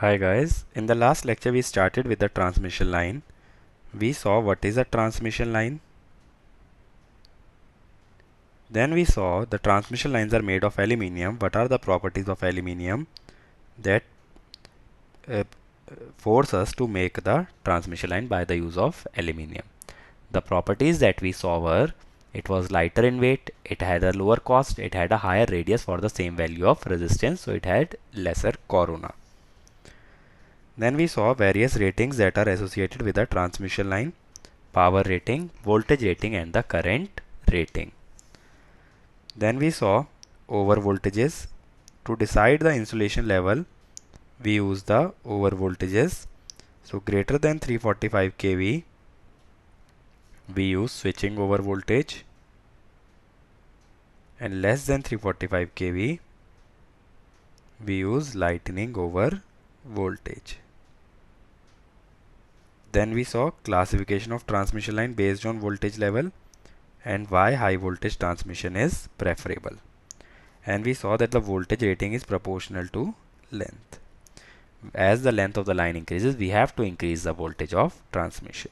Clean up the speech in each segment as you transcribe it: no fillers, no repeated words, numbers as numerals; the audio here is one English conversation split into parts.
Hi guys, in the last lecture we started with the transmission line. We saw what is a transmission line. Then we saw the transmission lines are made of aluminium. What are the properties of aluminium that uh, force us to make the transmission line by the use of aluminium? The properties that we saw were it was lighter in weight, it had a lower cost, it had a higher radius for the same value of resistance, so it had lesser corona. Then we saw various ratings that are associated with a transmission line: power rating, voltage rating, and the current rating. Then we saw over voltages. To decide the insulation level, we use the over voltages. So greater than 345 kV, we use switching over voltage, and less than 345 kV, we use lightning over voltage. Then we saw classification of transmission line based on voltage level and why high voltage transmission is preferable. And we saw that the voltage rating is proportional to length. As the length of the line increases, we have to increase the voltage of transmission.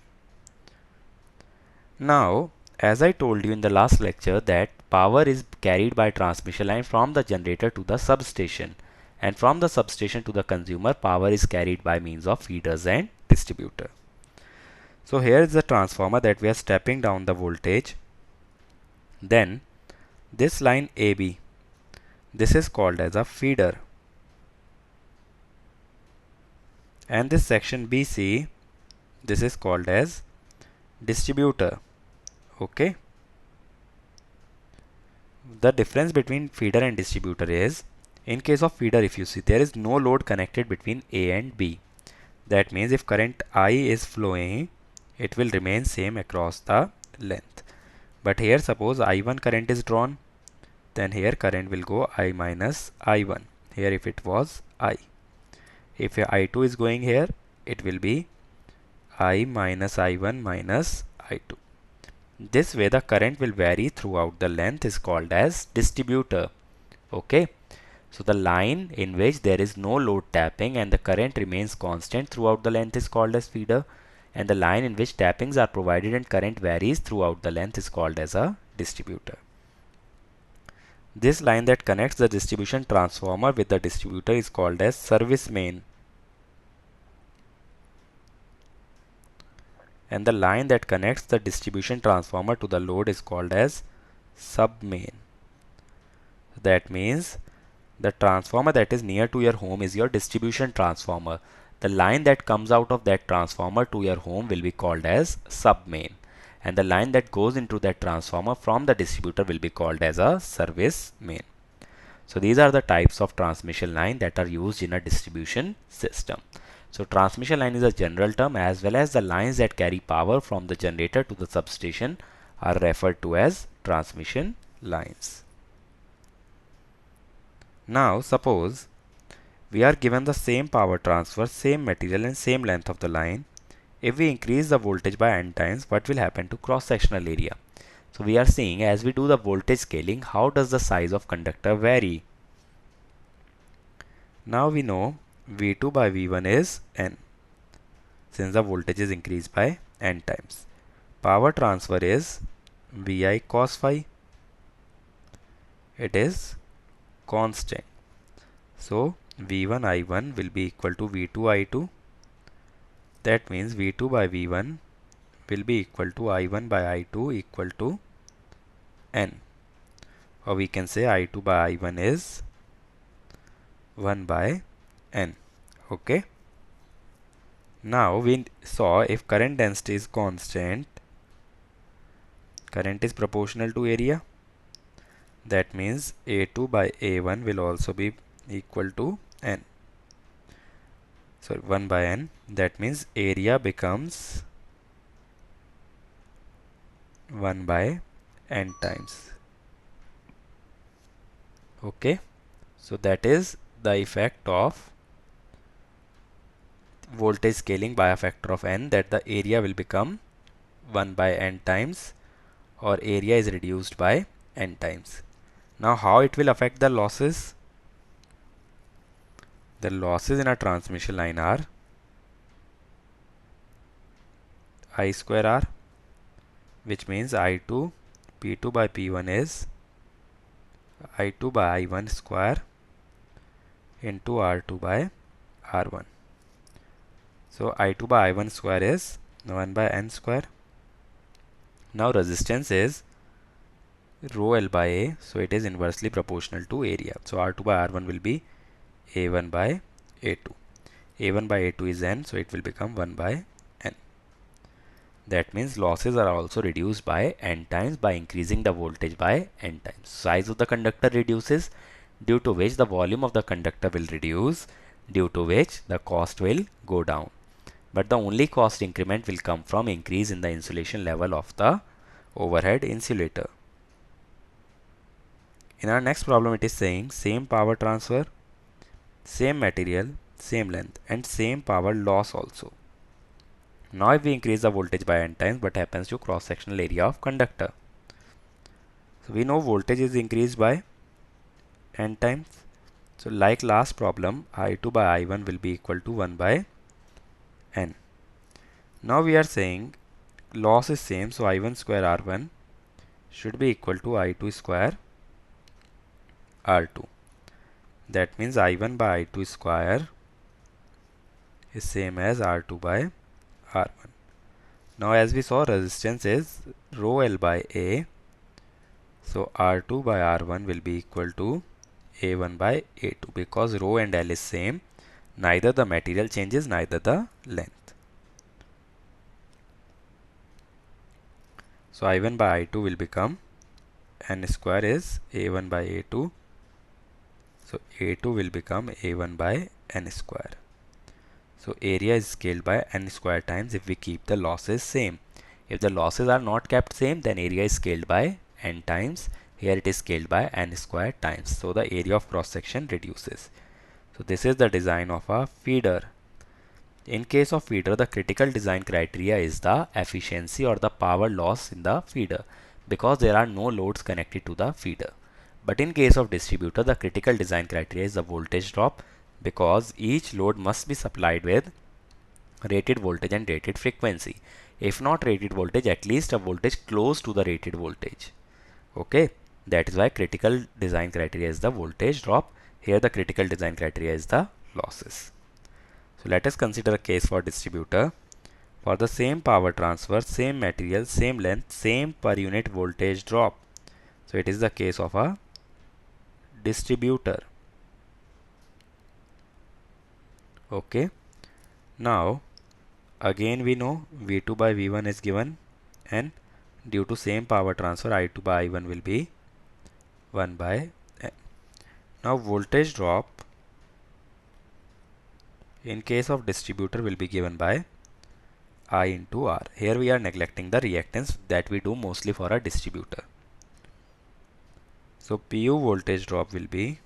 Now, as I told you in the last lecture, that power is carried by transmission line from the generator to the substation, and from the substation to the consumer, power is carried by means of feeders and distributor. So here is the transformer that we are stepping down the voltage. Then this line AB, this is called as a feeder, and this section BC, this is called as distributor. Okay. The difference between feeder and distributor is, in case of feeder, if you see, there is no load connected between A and B. That means if current I is flowing, it will remain same across the length. But here suppose I1 current is drawn, then here current will go I minus I1. Here if it was I. If I2 is going here, it will be I minus I1 minus I2. This way the current will vary throughout the length is called as distributor. Okay. So the line in which there is no load tapping and the current remains constant throughout the length is called as feeder, and the line in which tappings are provided and current varies throughout the length is called as a distributor. This line that connects the distribution transformer with the distributor is called as service main, and the line that connects the distribution transformer to the load is called as sub main. That means the transformer that is near to your home is your distribution transformer. The line that comes out of that transformer to your home will be called as sub main, and the line that goes into that transformer from the distributor will be called as a service main. So these are the types of transmission line that are used in a distribution system. So transmission line is a general term, as well as the lines that carry power from the generator to the substation are referred to as transmission lines. Now suppose we are given the same power transfer, same material and same length of the line. If we increase the voltage by n times, what will happen to cross-sectional area? So we are seeing, as we do the voltage scaling, how does the size of conductor vary? Now we know V2 by V1 is n, since the voltage is increased by n times. Power transfer is Vi cos phi. It is constant. So V1 I1 will be equal to V2 I2. That means V2 by V1 will be equal to I1 by I2 equal to n. Or we can say I2 by I1 is 1 by n. Okay. Now we saw if current density is constant, current is proportional to area. That means A2 by A1 will also be equal to n. So 1 by n. That means area becomes 1 by n times. Okay. So that is the effect of voltage scaling by a factor of n, that the area will become 1 by n times, or area is reduced by n times. Now how it will affect the losses? the losses in a transmission line are I square R, which means I2 P2 by P1 is I2 by I1 square into R2 by R1. So I2 by I1 square is 1 by N square. Now resistance is rho L by A, so it is inversely proportional to area. So R2 by R1 will be A1 by A2. A1 by A2 is N, so it will become 1 by N. That means losses are also reduced by N times by increasing the voltage by N times. Size of the conductor reduces, due to which the volume of the conductor will reduce, due to which the cost will go down. But the only cost increment will come from increase in the insulation level of the overhead insulator. In our next problem, it is saying same power transfer, same material, same length, and same power loss also. Now if we increase the voltage by N times, what happens to cross-sectional area of conductor? So we know voltage is increased by N times. So like last problem, I2 by I1 will be equal to 1 by N. Now we are saying loss is same, so I1 square R1 should be equal to I2 square R2. That means I1 by I2 square is same as R2 by R1. Now as we saw, resistance is rho L by A. So R2 by R1 will be equal to A1 by A2, because rho and L is same. Neither the material changes, neither the length. So I1 by I2 will become N square is A1 by A2. So A2 will become A1 by N square. So area is scaled by N square times if we keep the losses same. If the losses are not kept same, then area is scaled by N times. Here it is scaled by N square times. So the area of cross section reduces. So this is the design of a feeder. In case of feeder, the critical design criteria is the efficiency or the power loss in the feeder, because there are no loads connected to the feeder. But in case of distributor, the critical design criteria is the voltage drop, because each load must be supplied with rated voltage and rated frequency. If not rated voltage, at least a voltage close to the rated voltage. Okay, that is why critical design criteria is the voltage drop. Here the critical design criteria is the losses. So let us consider a case for distributor. For the same power transfer, same material, same length, same per unit voltage drop. So it is the case of a distributor. Okay. Now again we know V2 by V1 is given, and due to same power transfer, I2 by I1 will be 1 by N. Now voltage drop in case of distributor will be given by I into R. Here we are neglecting the reactance that we do mostly for a distributor. So PU voltage drop will be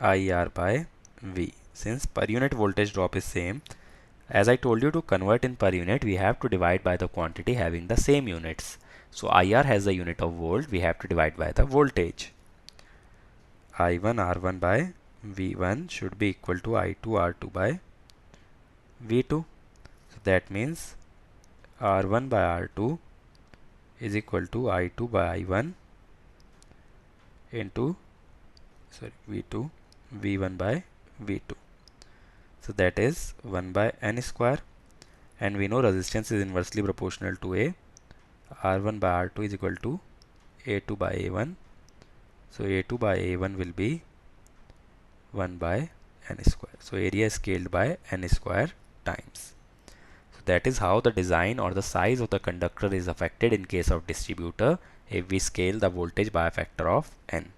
IR by V. Since per unit voltage drop is same, as I told you, to convert in per unit, we have to divide by the quantity having the same units. So IR has the unit of volt, we have to divide by the voltage. I1 R1 by V1 should be equal to I2 R2 by V2. So that means R1 by R2 is equal to I2 by I1 into V2 V1 by V2. So that is 1 by N square, and we know resistance is inversely proportional to A. R1 by R2 is equal to A2 by A1. So A2 by A1 will be 1 by N square. So area is scaled by N square times. So that is how the design or the size of the conductor is affected in case of distributor if we scale the voltage by a factor of N.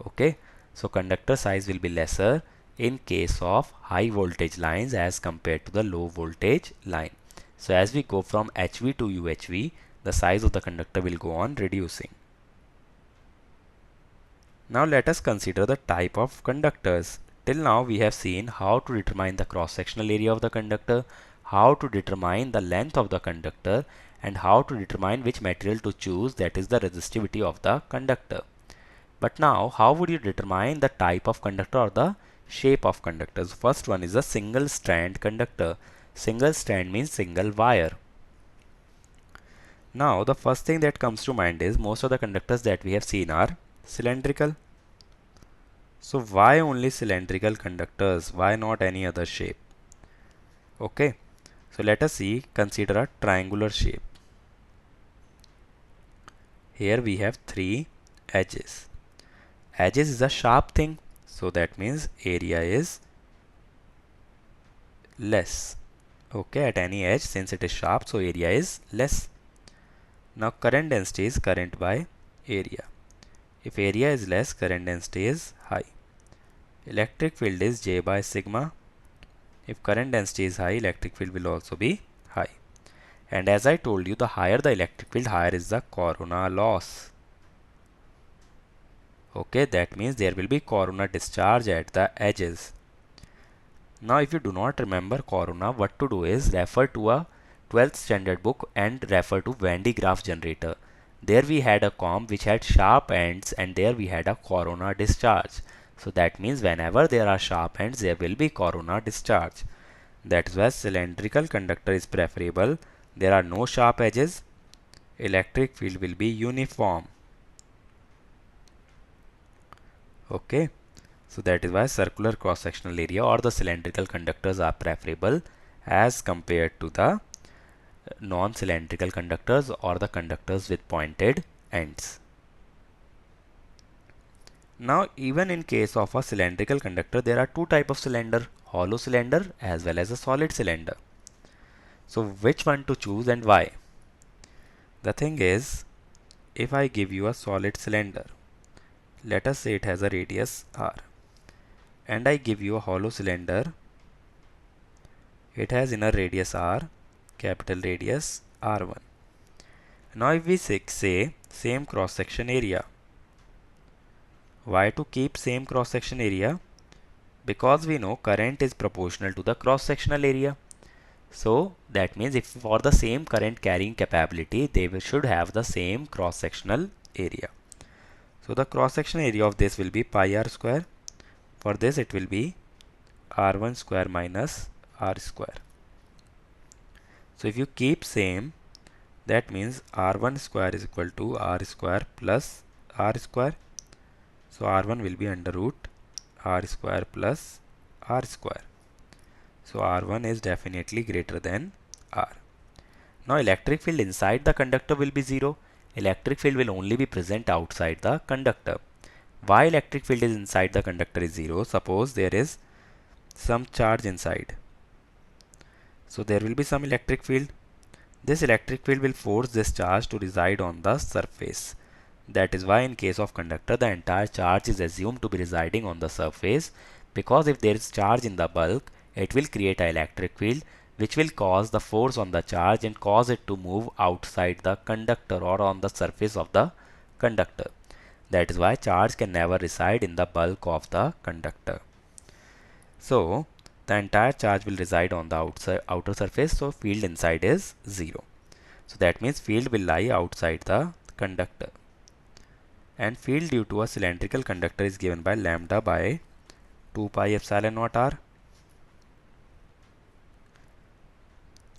Okay, so conductor size will be lesser in case of high voltage lines as compared to the low voltage line. So as we go from HV to UHV, the size of the conductor will go on reducing. Now let us consider the type of conductors. Till now we have seen how to determine the cross-sectional area of the conductor, how to determine the length of the conductor, and how to determine which material to choose, that is the resistivity of the conductor. But now, how would you determine the type of conductor or the shape of conductors? First one is a single strand conductor. Single strand means single wire. Now, the first thing that comes to mind is most of the conductors that we have seen are cylindrical. So why only cylindrical conductors? Why not any other shape? Okay. So let us see, consider a triangular shape. Here we have three edges. Edges is a sharp thing, so that means area is less. Okay, at any edge, since it is sharp, so area is less. Now current density is current by area. If area is less, current density is high. Electric field is J by sigma. If current density is high, electric field will also be high. And as I told you, the higher the electric field, higher is the corona loss. Okay, that means there will be corona discharge at the edges. Now if you do not remember corona, what to do is refer to a 12th standard book and refer to Venn diagram generator. There we had a comb which had sharp ends, and there we had a corona discharge. So that means whenever there are sharp ends, there will be corona discharge. That is why cylindrical conductor is preferable. There are no sharp edges. Electric field will be uniform. Okay. So that is why circular cross-sectional area or the cylindrical conductors are preferable as compared to the non-cylindrical conductors or the conductors with pointed ends. Now even in case of a cylindrical conductor, there are two types of cylinder, hollow cylinder as well as a solid cylinder. So which one to choose and why? The thing is, if I give you a solid cylinder, let us say it has a radius r, and I give you a hollow cylinder, it has inner radius r, capital radius r1. Now if we say same cross section area, why to keep same cross section area? Because we know current is proportional to the cross sectional area. So that means if for the same current carrying capability, they should have the same cross sectional area. So the cross sectional area of this will be pi r square. For this it will be r1 square minus r square. So if you keep same, that means r1 square is equal to r square plus r square. So r1 will be under root r square plus r square. So r1 is definitely greater than r. Now electric field inside the conductor will be 0. Electric field will only be present outside the conductor. Why electric field is inside the conductor is 0? Suppose there is some charge inside. So there will be some electric field. This electric field will force this charge to reside on the surface. That is why in case of conductor, the entire charge is assumed to be residing on the surface, because if there is charge in the bulk, it will create an electric field which will cause the force on the charge and cause it to move outside the conductor or on the surface of the conductor. That is why charge can never reside in the bulk of the conductor. So the entire charge will reside on the outer surface, so field inside is 0. So that means field will lie outside the conductor. And field due to a cylindrical conductor is given by lambda by 2 pi epsilon naught r,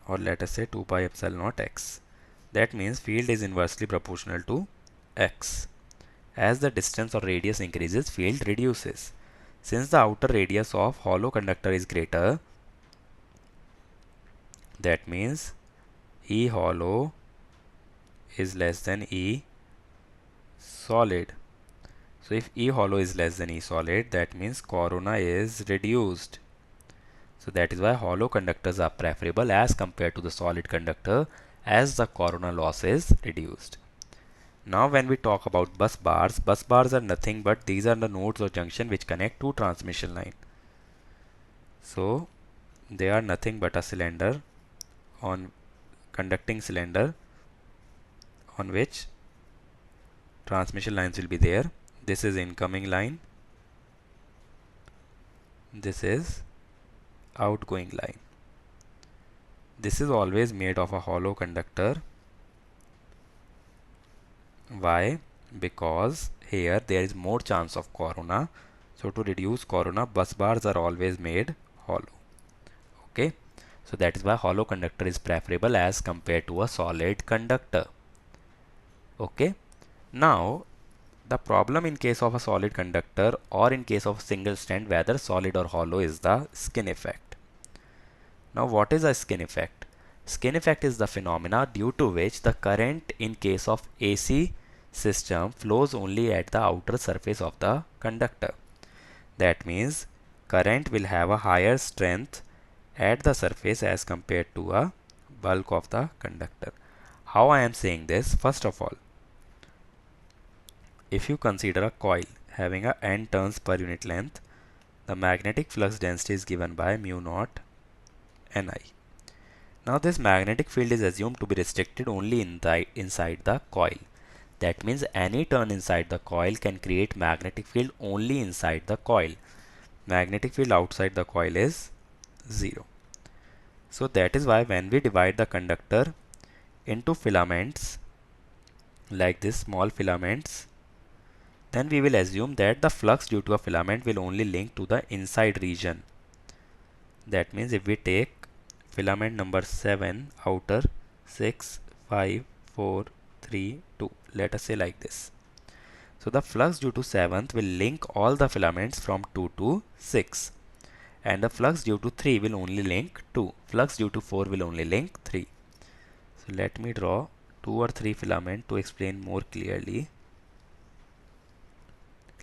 or let us say 2 pi epsilon naught x. That means field is inversely proportional to x. As the distance or radius increases, field reduces. Since the outer radius of hollow conductor is greater, that means E hollow is less than E solid. So if E hollow is less than E solid, that means corona is reduced. So that is why hollow conductors are preferable as compared to the solid conductor, as the corona loss is reduced. Now when we talk about bus bars are nothing but these are the nodes or junction which connect two transmission line. So they are nothing but a cylinder on conducting cylinder on which transmission lines will be there. This is incoming line, this is outgoing line. This is always made of a hollow conductor. Why? Because here there is more chance of corona. So to reduce corona, bus bars are always made hollow. Okay, so that is why hollow conductor is preferable as compared to a solid conductor. Okay, now the problem in case of a solid conductor or in case of a single strand, whether solid or hollow, is the skin effect. Now what is a skin effect? Skin effect is the phenomena due to which the current in case of AC system flows only at the outer surface of the conductor. That means current will have a higher strength at the surface as compared to a bulk of the conductor. How I am saying this? First of all, if you consider a coil having a n turns per unit length, the magnetic flux density is given by mu naught Ni. Now this magnetic field is assumed to be restricted only inside the coil. That means any turn inside the coil can create magnetic field only inside the coil. Magnetic field outside the coil is 0. So that is why when we divide the conductor into filaments like this, small filaments, then we will assume that the flux due to a filament will only link to the inside region. That means if we take filament number 7, outer 6, 5, 4, 3, 2, let us say like this. So the flux due to 7th will link all the filaments from 2 to 6, and the flux due to 3 will only link 2. Flux due to 4 will only link 3. So let me draw 2 or 3 filament to explain more clearly.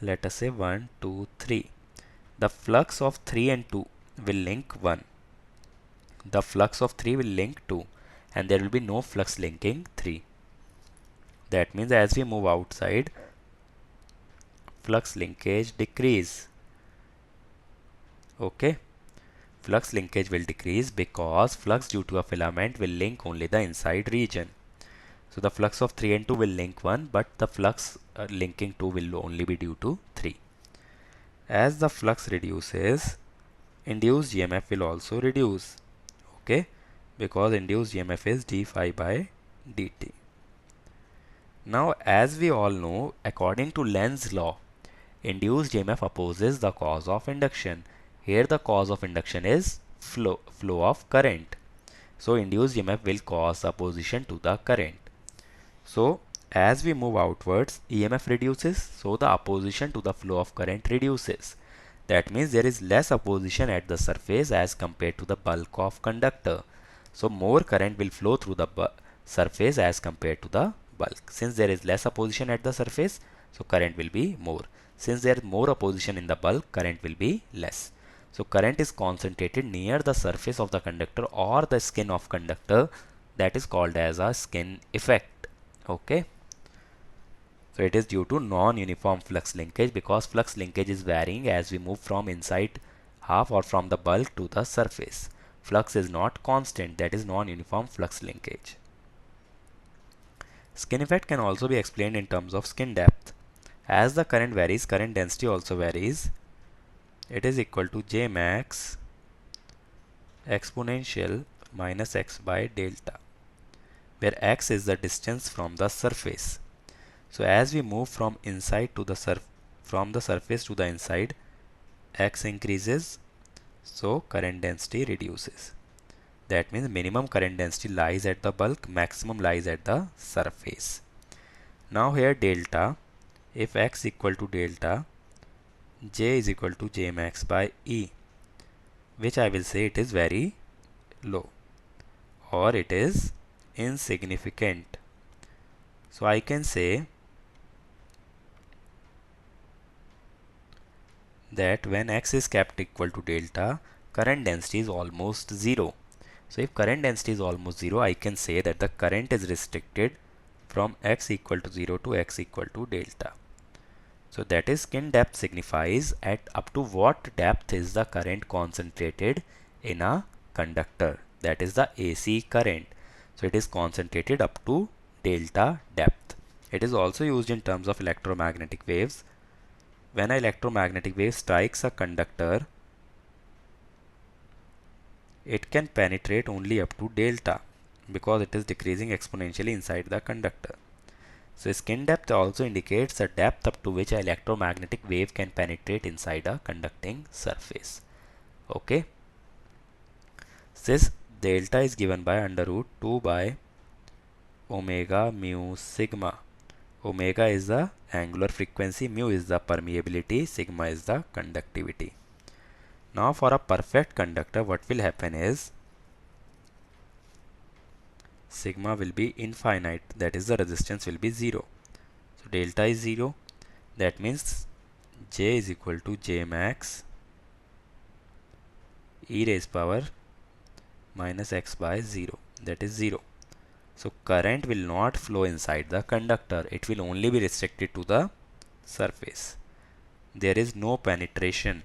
Let us say 1, 2, 3. The flux of 3 and 2 will link 1. The flux of 3 will link 2, and there will be no flux linking 3. That means as we move outside, flux linkage decrease. Okay, flux linkage will decrease because flux due to a filament will link only the inside region. So the flux of 3 and 2 will link 1, but the flux linking 2 will only be due to 3. As the flux reduces, induced EMF will also reduce. Okay, because induced EMF is d phi by dt. Now as we all know, according to Lenz's law, induced EMF opposes the cause of induction. Here the cause of induction is flow of current. So induced EMF will cause opposition to the current. So as we move outwards, EMF reduces, so the opposition to the flow of current reduces. That means there is less opposition at the surface as compared to the bulk of conductor. So more current will flow through the surface as compared to the bulk. Since there is less opposition at the surface, so current will be more. Since there is more opposition in the bulk, current will be less. So current is concentrated near the surface of the conductor or the skin of conductor. That is called as a skin effect. Okay. So it is due to non-uniform flux linkage, because flux linkage is varying as we move from inside half or from the bulk to the surface. Flux is not constant, that is non-uniform flux linkage. Skin effect can also be explained in terms of skin depth. As the current varies, current density also varies. It is equal to J max exponential minus x by delta, where x is the distance from the surface. So as we move from inside to the surface to the inside, x increases, so current density reduces. That means minimum current density lies at the bulk, maximum lies at the surface. Now here delta, if x equal to delta, J is equal to J max by E, which I will say it is very low or it is insignificant. So I can say that when x is kept equal to delta, current density is almost 0. So if current density is almost 0, I can say that the current is restricted from x equal to 0 to x equal to delta. So that is skin depth signifies at up to what depth is the current concentrated in a conductor. That is the AC current. So it is concentrated up to delta depth. It is also used in terms of electromagnetic waves. When an electromagnetic wave strikes a conductor, it can penetrate only up to delta because it is decreasing exponentially inside the conductor. So skin depth also indicates the depth up to which an electromagnetic wave can penetrate inside a conducting surface. Okay. This delta is given by under root 2 by omega mu sigma. Omega is the angular frequency, mu is the permeability, sigma is the conductivity. Now for a perfect conductor, what will happen is sigma will be infinite, that is the resistance will be 0. So delta is 0, that means J is equal to J max e raised power minus x by 0, that is 0. So current will not flow inside the conductor, it will only be restricted to the surface. There is no penetration.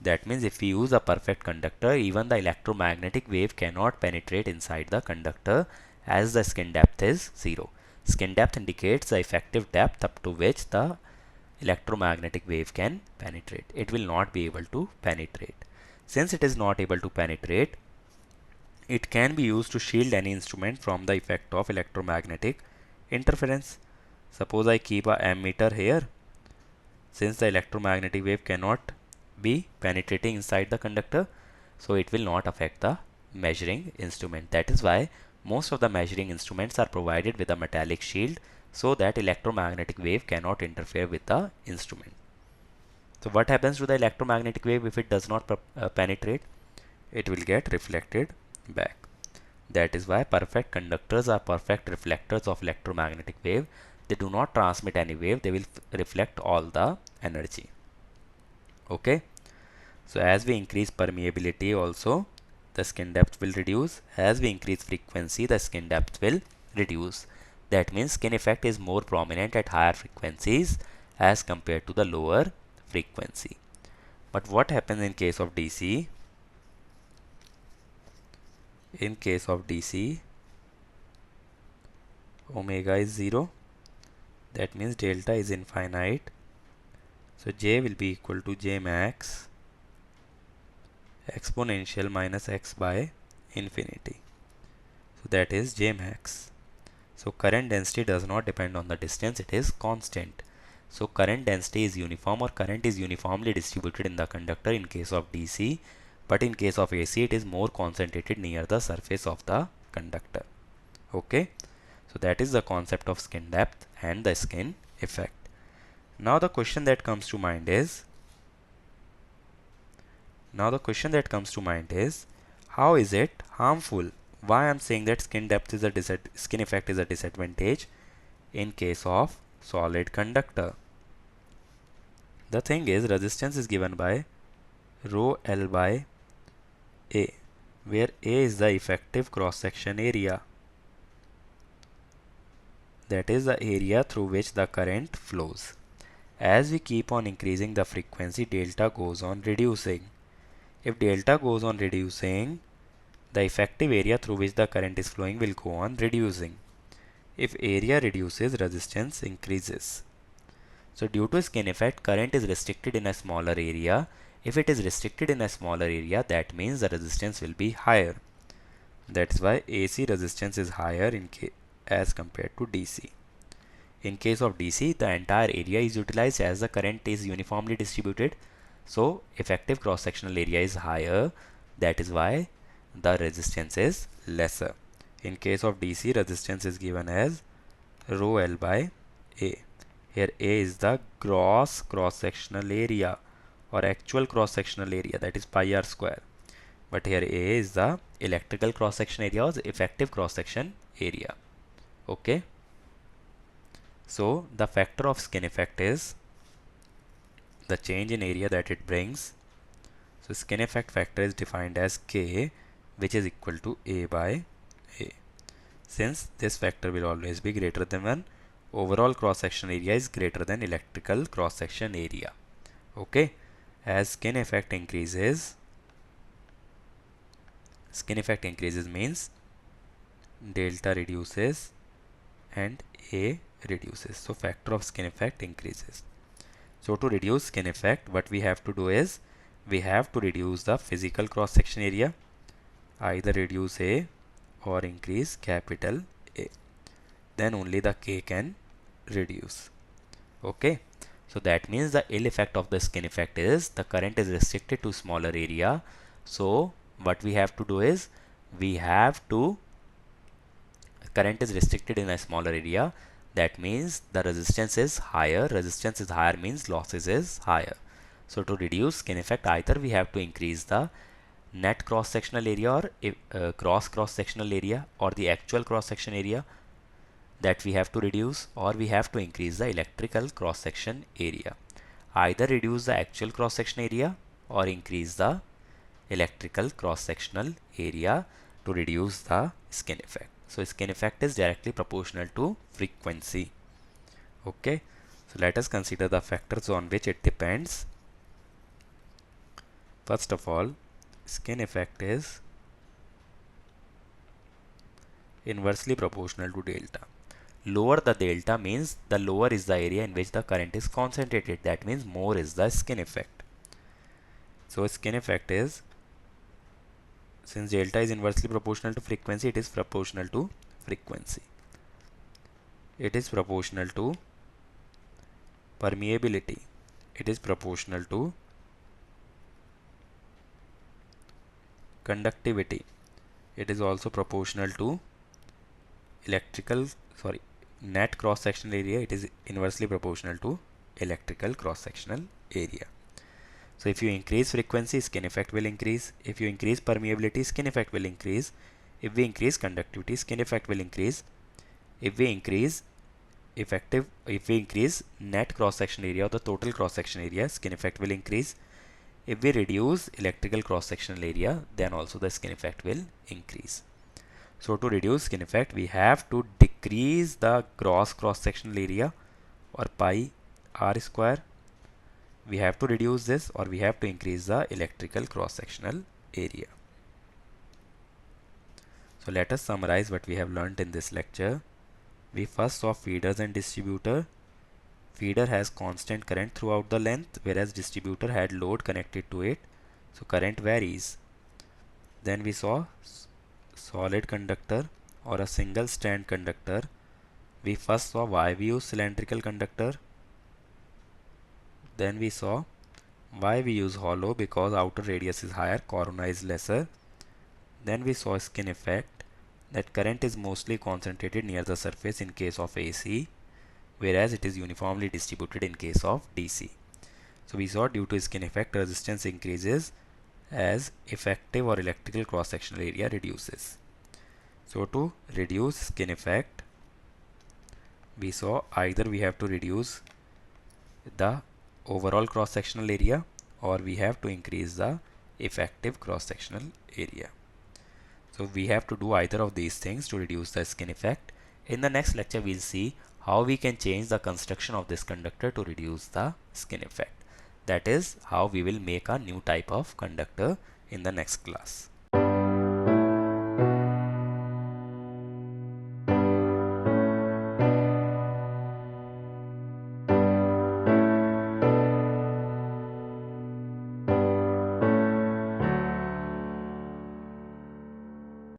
That means if we use a perfect conductor, even the electromagnetic wave cannot penetrate inside the conductor as the skin depth is 0. Skin depth indicates the effective depth up to which the electromagnetic wave can penetrate. It will not be able to penetrate. Since it is not able to penetrate, it can be used to shield any instrument from the effect of electromagnetic interference. Suppose I keep a ammeter here. Since the electromagnetic wave cannot be penetrating inside the conductor, so it will not affect the measuring instrument. That is why most of the measuring instruments are provided with a metallic shield so that electromagnetic wave cannot interfere with the instrument. So what happens to the electromagnetic wave if it does not penetrate? It will get reflected back. That is why perfect conductors are perfect reflectors of electromagnetic wave. They do not transmit any wave, they will reflect all the energy. Okay. So as we increase permeability also, the skin depth will reduce. As we increase frequency, the skin depth will reduce. That means skin effect is more prominent at higher frequencies as compared to the lower frequency. But what happens in case of DC? In case of DC, omega is 0. That means delta is infinite. So J will be equal to J max exponential minus x by infinity. So that is J max. So current density does not depend on the distance, it is constant. So current density is uniform, or current is uniformly distributed in the conductor in case of DC, but in case of AC it is more concentrated near the surface of the conductor. Okay, so that is the concept of skin depth and the skin effect. Now the question that comes to mind is, how is it harmful? Why I am saying that skin depth is a skin effect is a disadvantage in case of solid conductor? The thing is, resistance is given by rho L by A, where A is the effective cross section area, that is the area through which the current flows. As we keep on increasing the frequency, delta goes on reducing. If delta goes on reducing, the effective area through which the current is flowing will go on reducing. If area reduces, resistance increases. So due to skin effect, current is restricted in a smaller area. If it is restricted in a smaller area, that means the resistance will be higher. That is why AC resistance is higher as compared to DC. In case of DC, the entire area is utilized as the current is uniformly distributed. So effective cross-sectional area is higher. That is why the resistance is lesser. In case of DC, resistance is given as rho L by A. Here A is the gross cross-sectional area or actual cross-sectional area, that is pi r square. But here A is the electrical cross-section area or effective cross-section area. Okay. So the factor of skin effect is the change in area that it brings. So skin effect factor is defined as K, which is equal to A by A. Since this factor will always be greater than 1, overall cross-section area is greater than electrical cross-section area. Okay. As skin effect increases means delta reduces and A reduces. So factor of skin effect increases. So to reduce skin effect, what we have to do is we have to reduce the physical cross section area, either reduce A or increase capital A. Then only the K can reduce. Okay, so that means the ill effect of the skin effect is the current is restricted to smaller area. So what we have to do is we have to current is restricted in a smaller area. That means the resistance is higher. Resistance is higher means losses is higher. So to reduce skin effect, either we have to increase the net cross sectional area or cross sectional area, or the actual cross section area that we have to reduce, or we have to increase the electrical cross section area. Either reduce the actual cross section area or increase the electrical cross sectional area to reduce the skin effect. So skin effect is directly proportional to frequency. Okay, so let us consider the factors on which it depends. First of all, skin effect is inversely proportional to delta. Lower the delta means the lower is the area in which the current is concentrated. That means more is the skin effect. So skin effect is, since delta is inversely proportional to frequency, it is proportional to frequency. It is proportional to permeability. It is proportional to conductivity. It is also proportional to net cross sectional area. It is inversely proportional to electrical cross sectional area. So if you increase frequency, skin effect will increase. If you increase permeability, skin effect will increase. If we increase conductivity, skin effect will increase. If we increase net cross section area or the total cross section area, skin effect will increase. If we reduce electrical cross sectional area, then also the skin effect will increase. So to reduce skin effect, we have to decrease the gross cross sectional area, or pi r square. We have to reduce this, or we have to increase the electrical cross sectional area. So let us summarize what we have learned in this lecture. We first saw feeders and distributor. Feeder has constant current throughout the length, whereas distributor had load connected to it, so current varies. Then we saw solid conductor or a single strand conductor. We first saw why we use cylindrical conductor. Then we saw why we use hollow, because outer radius is higher, corona is lesser. Then we saw skin effect, that current is mostly concentrated near the surface in case of AC, whereas it is uniformly distributed in case of DC. So we saw due to skin effect, resistance increases as effective or electrical cross sectional area reduces. So to reduce skin effect, we saw either we have to reduce the overall cross sectional area, or we have to increase the effective cross sectional area. So we have to do either of these things to reduce the skin effect. In the next lecture, we'll see how we can change the construction of this conductor to reduce the skin effect. That is how we will make a new type of conductor in the next class.